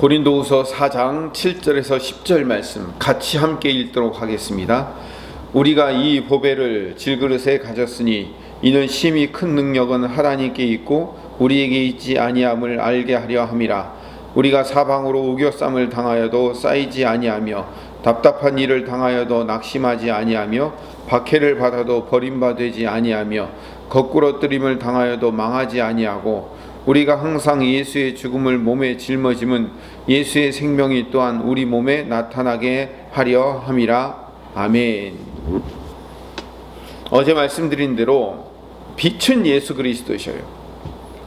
고린도후서 4장 7절에서 10절 말씀 같이 함께 읽도록 하겠습니다. 우리가 이 보배를 질그릇에 가졌으니 이는 심히 큰 능력은 하나님께 있고 우리에게 있지 아니함을 알게 하려 함이라. 우리가 사방으로 우겨쌈을 당하여도 쌓이지 아니하며 답답한 일을 당하여도 낙심하지 아니하며 박해를 받아도 버림받지 아니하며 거꾸러뜨림을 당하여도 망하지 아니하고 우리가 항상 예수의 죽음을 몸에 짊어짐은 예수의 생명이 또한 우리 몸에 나타나게 하려 함이라. 아멘. 어제 말씀드린 대로 빛은 예수 그리스도셔요.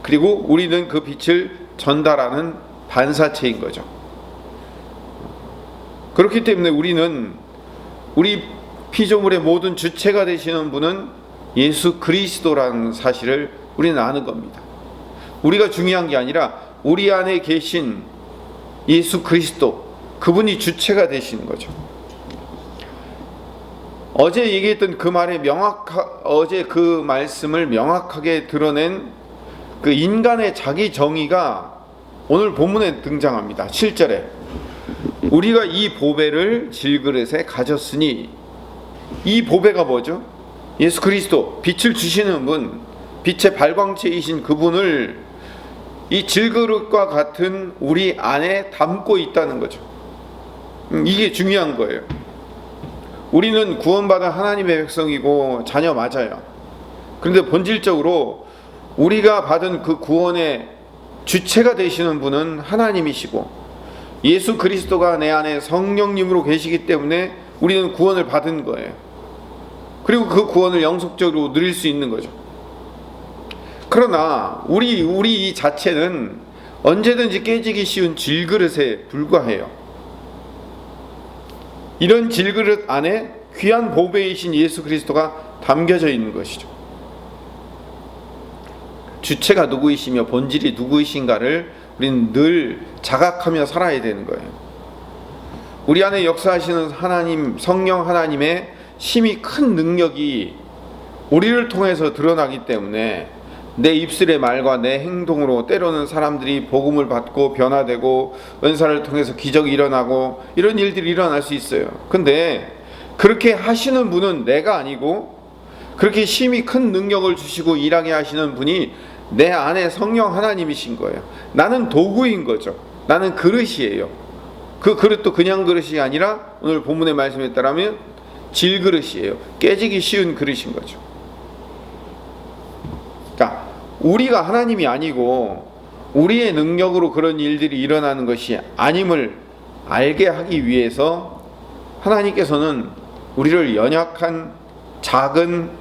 그리고 우리는 그 빛을 전달하는 반사체인 거죠. 그렇기 때문에 우리는 우리 피조물의 모든 주체가 되시는 분은 예수 그리스도라는 사실을 우리는 아는 겁니다. 우리가 중요한 게 아니라 우리 안에 계신 예수 그리스도, 그분이 주체가 되시는 거죠. 어제 얘기했던 그 말에 어제 그 말씀을 명확하게 드러낸 그 인간의 자기 정의가 오늘 본문에 등장합니다. 7절에 우리가 이 보배를 질그릇에 가졌으니, 이 보배가 뭐죠? 예수 그리스도, 빛을 주시는 분, 빛의 발광체이신 그분을 이 질그릇과 같은 우리 안에 담고 있다는 거죠. 이게 중요한 거예요. 우리는 구원받은 하나님의 백성이고 자녀 맞아요. 그런데 본질적으로 우리가 받은 그 구원의 주체가 되시는 분은 하나님이시고 예수 그리스도가 내 안에 성령님으로 계시기 때문에 우리는 구원을 받은 거예요. 그리고 그 구원을 영속적으로 누릴 수 있는 거죠. 그러나 우리 이 자체는 언제든지 깨지기 쉬운 질그릇에 불과해요. 이런 질그릇 안에 귀한 보배이신 예수 그리스도가 담겨져 있는 것이죠. 주체가 누구이시며 본질이 누구이신가를 우리는 늘 자각하며 살아야 되는 거예요. 우리 안에 역사하시는 하나님, 성령 하나님의 심히 큰 능력이 우리를 통해서 드러나기 때문에 내 입술의 말과 내 행동으로 때로는 사람들이 복음을 받고 변화되고 은사를 통해서 기적이 일어나고 이런 일들이 일어날 수 있어요. 근데 그렇게 하시는 분은 내가 아니고 그렇게 심히 큰 능력을 주시고 일하게 하시는 분이 내 안에 성령 하나님이신 거예요. 나는 도구인 거죠. 나는 그릇이에요. 그 그릇도 그냥 그릇이 아니라 오늘 본문의 말씀에 따르면 질그릇이에요. 깨지기 쉬운 그릇인 거죠. 그러니까 우리가 하나님이 아니고 우리의 능력으로 그런 일들이 일어나는 것이 아님을 알게 하기 위해서 하나님께서는 우리를 연약한, 작은,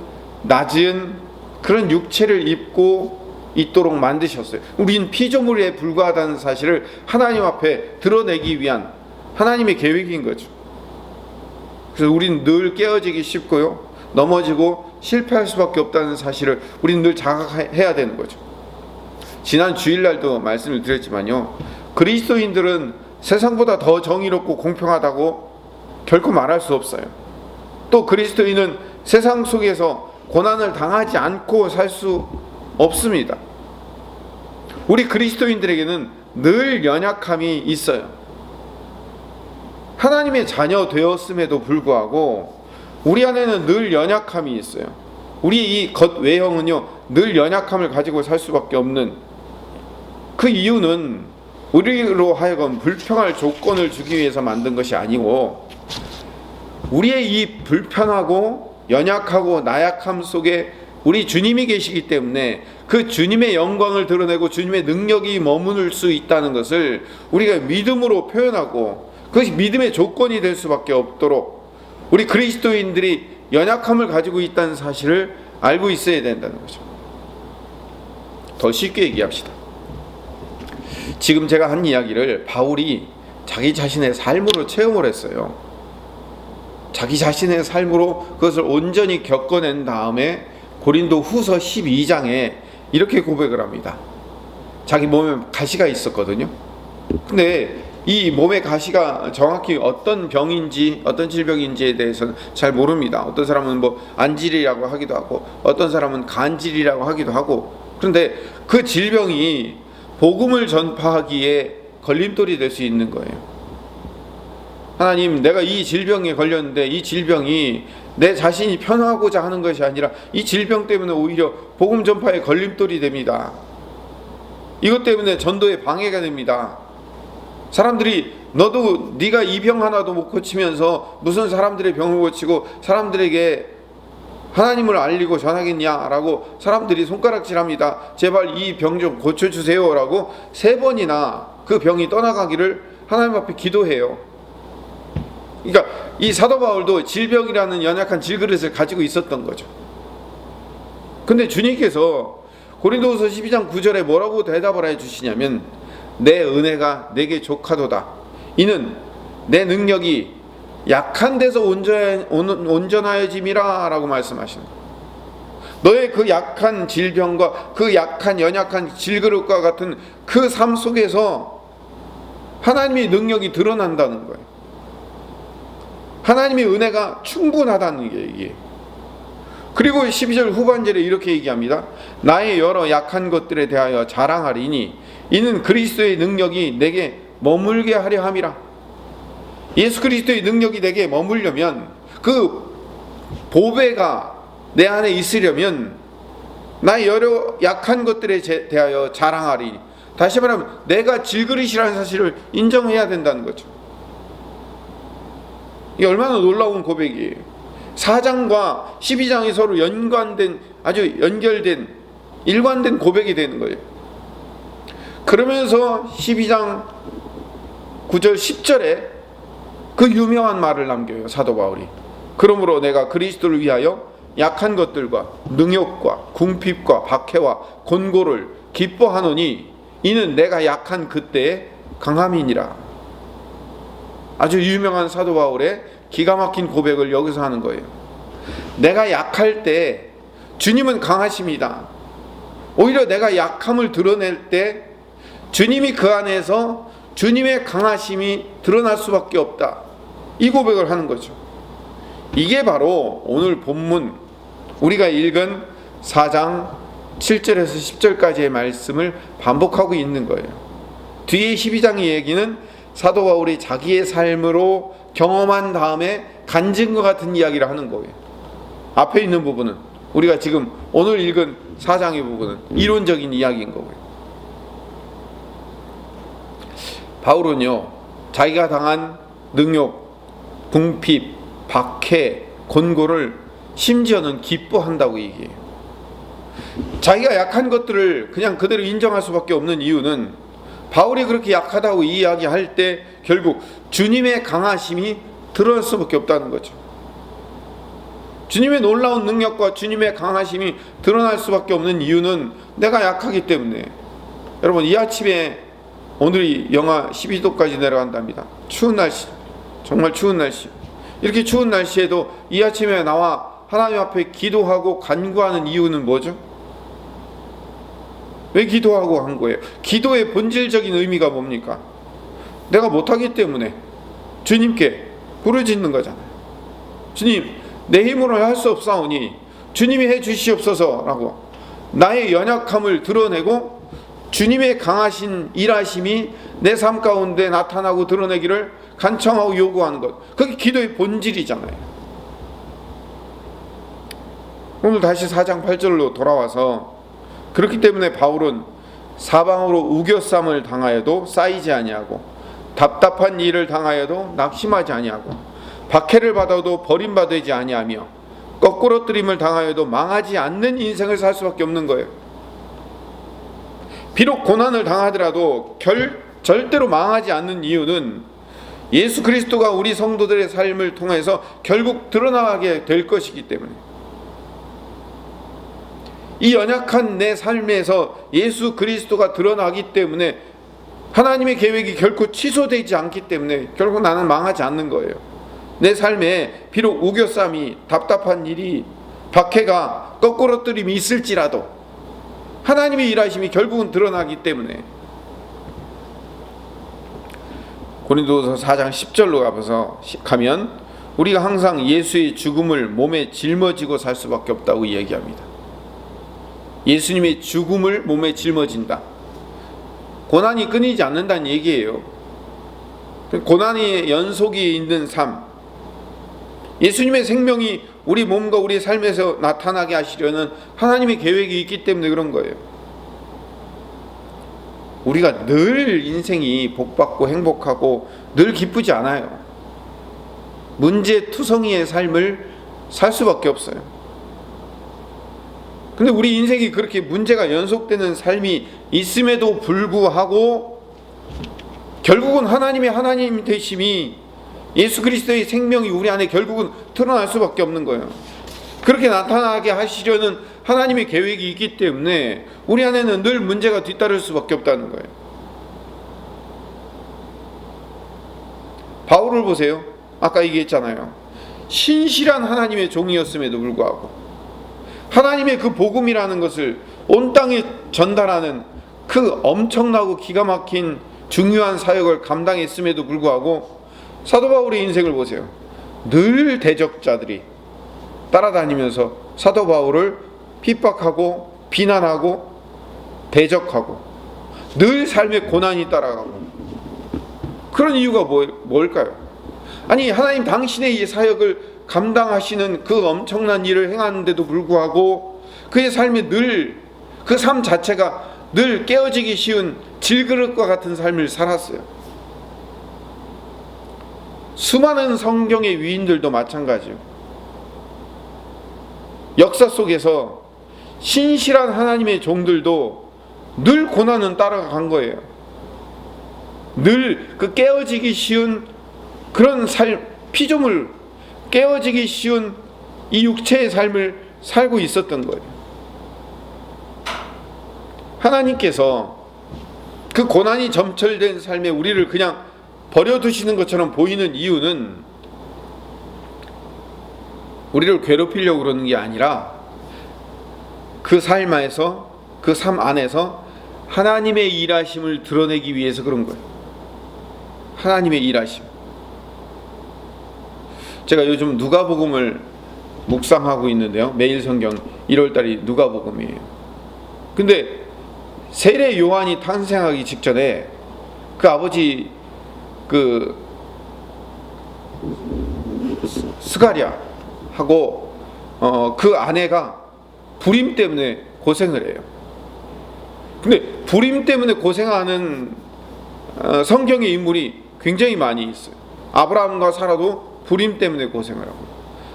낮은 그런 육체를 입고 있도록 만드셨어요. 우린 피조물에 불과하다는 사실을 하나님 앞에 드러내기 위한 하나님의 계획인 거죠. 그래서 우린 늘 깨어지기 쉽고요, 넘어지고 실패할 수밖에 없다는 사실을 우리는 늘 자각해야 되는 거죠. 지난 주일날도 말씀을 드렸지만요, 그리스도인들은 세상보다 더 정의롭고 공평하다고 결코 말할 수 없어요. 또 그리스도인은 세상 속에서 고난을 당하지 않고 살 수 없습니다. 우리 그리스도인들에게는 늘 연약함이 있어요. 하나님의 자녀 되었음에도 불구하고 우리 안에는 늘 연약함이 있어요. 우리 이 겉 외형은요, 늘 연약함을 가지고 살 수밖에 없는, 그 이유는 우리로 하여금 불평할 조건을 주기 위해서 만든 것이 아니고 우리의 이 불편하고 연약하고 나약함 속에 우리 주님이 계시기 때문에 그 주님의 영광을 드러내고 주님의 능력이 머무를 수 있다는 것을 우리가 믿음으로 표현하고 그것이 믿음의 조건이 될 수밖에 없도록 우리 그리스도인들이 연약함을 가지고 있다는 사실을 알고 있어야 된다는 거죠. 더 쉽게 얘기합시다. 지금 제가 한 이야기를 바울이 자기 자신의 삶으로 체험을 했어요. 자기 자신의 삶으로 그것을 온전히 겪어낸 다음에 고린도 후서 12장에 이렇게 고백을 합니다. 자기 몸에 가시가 있었거든요. 근데 이 몸의 가시가 정확히 어떤 병인지 어떤 질병인지에 대해서는 잘 모릅니다. 어떤 사람은 뭐 안질이라고 하기도 하고 어떤 사람은 간질이라고 하기도 하고, 그런데 그 질병이 복음을 전파하기에 걸림돌이 될 수 있는 거예요. 하나님, 내가 이 질병에 걸렸는데 이 질병이 내 자신이 편하고자 하는 것이 아니라 이 질병 때문에 오히려 복음 전파에 걸림돌이 됩니다. 이것 때문에 전도에 방해가 됩니다. 사람들이 너도 네가 이 병 하나도 못 고치면서 무슨 사람들의 병을 고치고 사람들에게 하나님을 알리고 전하겠냐라고 사람들이 손가락질합니다. 제발 이 병 좀 고쳐주세요 라고 3번이나 그 병이 떠나가기를 하나님 앞에 기도해요. 그러니까 이 사도 바울도 질병이라는 연약한 질그릇을 가지고 있었던 거죠. 근데 주님께서 고린도후서 12장 9절에 뭐라고 대답을 해주시냐면, 내 은혜가 내게 족하도다. 이는 내 능력이 약한 데서 온전하여짐이라 라고 말씀하시는 거예요. 너의 그 약한 질병과 그 약한 연약한 질그릇과 같은 그 삶 속에서 하나님의 능력이 드러난다는 거예요. 하나님의 은혜가 충분하다는 게 이게. 그리고 12절 후반절에 이렇게 얘기합니다. 나의 여러 약한 것들에 대하여 자랑하리니 이는 그리스도의 능력이 내게 머물게 하려 함이라. 예수 그리스도의 능력이 내게 머물려면, 그 보배가 내 안에 있으려면 나의 여러 약한 것들에 대하여 자랑하리니, 다시 말하면 내가 질그릇이라는 사실을 인정해야 된다는 거죠. 이게 얼마나 놀라운 고백이에요. 4장과 12장이 서로 연관된, 아주 연결된, 일관된 고백이 되는 거예요. 그러면서 12장 9절 10절에 그 유명한 말을 남겨요, 사도 바울이. 그러므로 내가 그리스도를 위하여 약한 것들과 능욕과 궁핍과 박해와 곤고를 기뻐하노니 이는 내가 약한 그때의 강함이니라. 아주 유명한 사도 바울의 기가 막힌 고백을 여기서 하는 거예요. 내가 약할 때 주님은 강하십니다. 오히려 내가 약함을 드러낼 때 주님이 그 안에서 주님의 강하심이 드러날 수밖에 없다. 이 고백을 하는 거죠. 이게 바로 오늘 본문 우리가 읽은 4장 7절에서 10절까지의 말씀을 반복하고 있는 거예요. 뒤에 12장의 얘기는 사도 바울이 자기의 삶으로 경험한 다음에 간증과 같은 이야기를 하는 거예요. 앞에 있는 부분은, 우리가 지금 오늘 읽은 4장의 부분은 이론적인 이야기인 거고요. 바울은요, 자기가 당한 능욕, 궁핍, 박해, 곤고를 심지어는 기뻐한다고 얘기해요. 자기가 약한 것들을 그냥 그대로 인정할 수밖에 없는 이유는, 바울이 그렇게 약하다고 이야기할 때 결국 주님의 강하심이 드러날 수밖에 없다는 거죠. 주님의 놀라운 능력과 주님의 강하심이 드러날 수밖에 없는 이유는 내가 약하기 때문에. 여러분, 이 아침에 오늘이 영하 12도까지 내려간답니다. 추운 날씨, 정말 추운 날씨. 이렇게 추운 날씨에도 이 아침에 나와 하나님 앞에 기도하고 간구하는 이유는 뭐죠? 왜 기도하고 한 거예요? 기도의 본질적인 의미가 뭡니까? 내가 못하기 때문에 주님께 부르짖는 거잖아요. 주님, 내 힘으로 할 수 없사오니 주님이 해 주시옵소서라고 나의 연약함을 드러내고 주님의 강하신 일하심이 내 삶 가운데 나타나고 드러내기를 간청하고 요구하는 것, 그게 기도의 본질이잖아요. 오늘 다시 4장 8절로 돌아와서, 그렇기 때문에 바울은 사방으로 우겨쌈을 당하여도 쌓이지 아니하고 답답한 일을 당하여도 낙심하지 아니하고 박해를 받아도 버림받지 아니하며 거꾸러뜨림을 당하여도 망하지 않는 인생을 살 수밖에 없는 거예요. 비록 고난을 당하더라도 절대로 망하지 않는 이유는 예수 그리스도가 우리 성도들의 삶을 통해서 결국 드러나게 될 것이기 때문에, 이 연약한 내 삶에서 예수 그리스도가 드러나기 때문에 하나님의 계획이 결코 취소되지 않기 때문에 결국 나는 망하지 않는 거예요. 내 삶에 비록 우겨쌈이, 답답한 일이, 박해가, 거꾸러뜨림이 있을지라도 하나님의 일하심이 결국은 드러나기 때문에. 고린도서 4장 10절로 가면 우리가 항상 예수의 죽음을 몸에 짊어지고 살 수밖에 없다고 이야기합니다. 예수님의 죽음을 몸에 짊어진다. 고난이 끊이지 않는다는 얘기예요. 고난의 연속이 있는 삶, 예수님의 생명이 우리 몸과 우리 삶에서 나타나게 하시려는 하나님의 계획이 있기 때문에 그런 거예요. 우리가 늘 인생이 복받고 행복하고 늘 기쁘지 않아요. 문제투성이의 삶을 살 수밖에 없어요. 근데 우리 인생이 그렇게 문제가 연속되는 삶이 있음에도 불구하고 결국은 하나님의 하나님 되심이, 예수 그리스도의 생명이 우리 안에 결국은 드러날 수밖에 없는 거예요. 그렇게 나타나게 하시려는 하나님의 계획이 있기 때문에 우리 안에는 늘 문제가 뒤따를 수밖에 없다는 거예요. 바울을 보세요. 아까 얘기했잖아요. 신실한 하나님의 종이었음에도 불구하고 하나님의 그 복음이라는 것을 온 땅에 전달하는 그 엄청나고 기가 막힌 중요한 사역을 감당했음에도 불구하고 사도 바울의 인생을 보세요. 늘 대적자들이 따라다니면서 사도 바울을 핍박하고 비난하고 대적하고 늘 삶에 고난이 따라가고, 그런 이유가 뭘까요? 아니, 하나님 당신의 이 사역을 감당하시는 그 엄청난 일을 행하는데도 불구하고 그의 삶에 늘, 그 삶 자체가 늘 깨어지기 쉬운 질그릇과 같은 삶을 살았어요. 수많은 성경의 위인들도 마찬가지예요. 역사 속에서 신실한 하나님의 종들도 늘 고난은 따라간 거예요. 늘 그 깨어지기 쉬운 그런 삶, 피조물, 깨어지기 쉬운 이 육체의 삶을 살고 있었던 거예요. 하나님께서 그 고난이 점철된 삶에 우리를 그냥 버려두시는 것처럼 보이는 이유는 우리를 괴롭히려고 그러는 게 아니라 그 삶에서, 그 삶 안에서 하나님의 일하심을 드러내기 위해서 그런 거예요. 하나님의 일하심. 제가 요즘 누가복음을 묵상하고 있는데요. 매일 성경 1월달이 누가복음이에요. 근데 세례 요한이 탄생하기 직전에 그 아버지 그 스가랴하고 그 아내가 불임 때문에 고생을 해요. 근데 불임 때문에 고생하는 성경의 인물이 굉장히 많이 있어요. 아브라함과 사라도 불임 때문에 고생을 하고,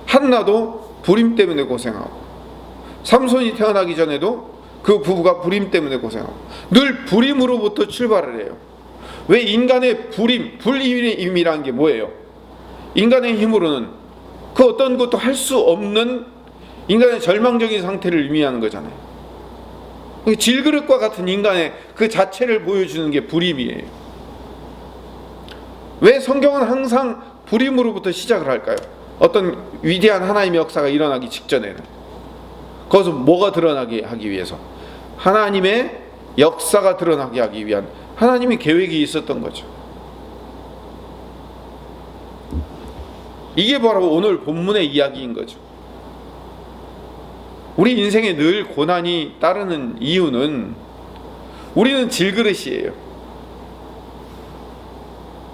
한나도 불임 때문에 고생하고, 삼손이 태어나기 전에도 그 부부가 불임 때문에 고생하고, 늘 불임으로부터 출발을 해요. 왜? 인간의 불임이라는 게 뭐예요? 인간의 힘으로는 그 어떤 것도 할 수 없는 인간의 절망적인 상태를 의미하는 거잖아요. 질그릇과 같은 인간의 그 자체를 보여주는 게 불임이에요. 왜 성경은 항상 불임으로부터 시작을 할까요? 어떤 위대한 하나님의 역사가 일어나기 직전에는 거기서 뭐가 드러나게 하기 위해서? 하나님의 역사가 드러나게 하기 위한 하나님의 계획이 있었던 거죠. 이게 바로 오늘 본문의 이야기인 거죠. 우리 인생에 늘 고난이 따르는 이유는 우리는 질그릇이에요.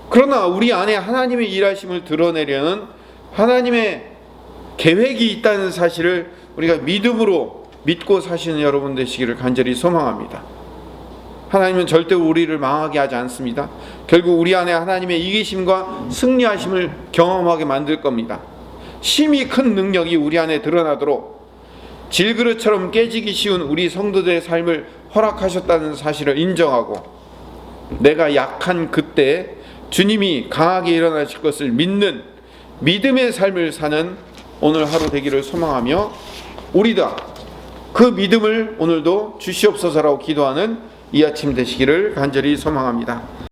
그러나 우리 안에 하나님의 일하심을 드러내려는 하나님의 계획이 있다는 사실을 우리가 믿음으로 믿고 사시는 여러분 되시기를 간절히 소망합니다. 하나님은 절대 우리를 망하게 하지 않습니다. 결국 우리 안에 하나님의 이기심과 승리하심을 경험하게 만들 겁니다. 심히 큰 능력이 우리 안에 드러나도록 질그릇처럼 깨지기 쉬운 우리 성도들의 삶을 허락하셨다는 사실을 인정하고, 내가 약한 그때 주님이 강하게 일어나실 것을 믿는 믿음의 삶을 사는 오늘 하루 되기를 소망하며, 우리가 그 믿음을 오늘도 주시옵소서라고 기도하는 이 아침 되시기를 간절히 소망합니다.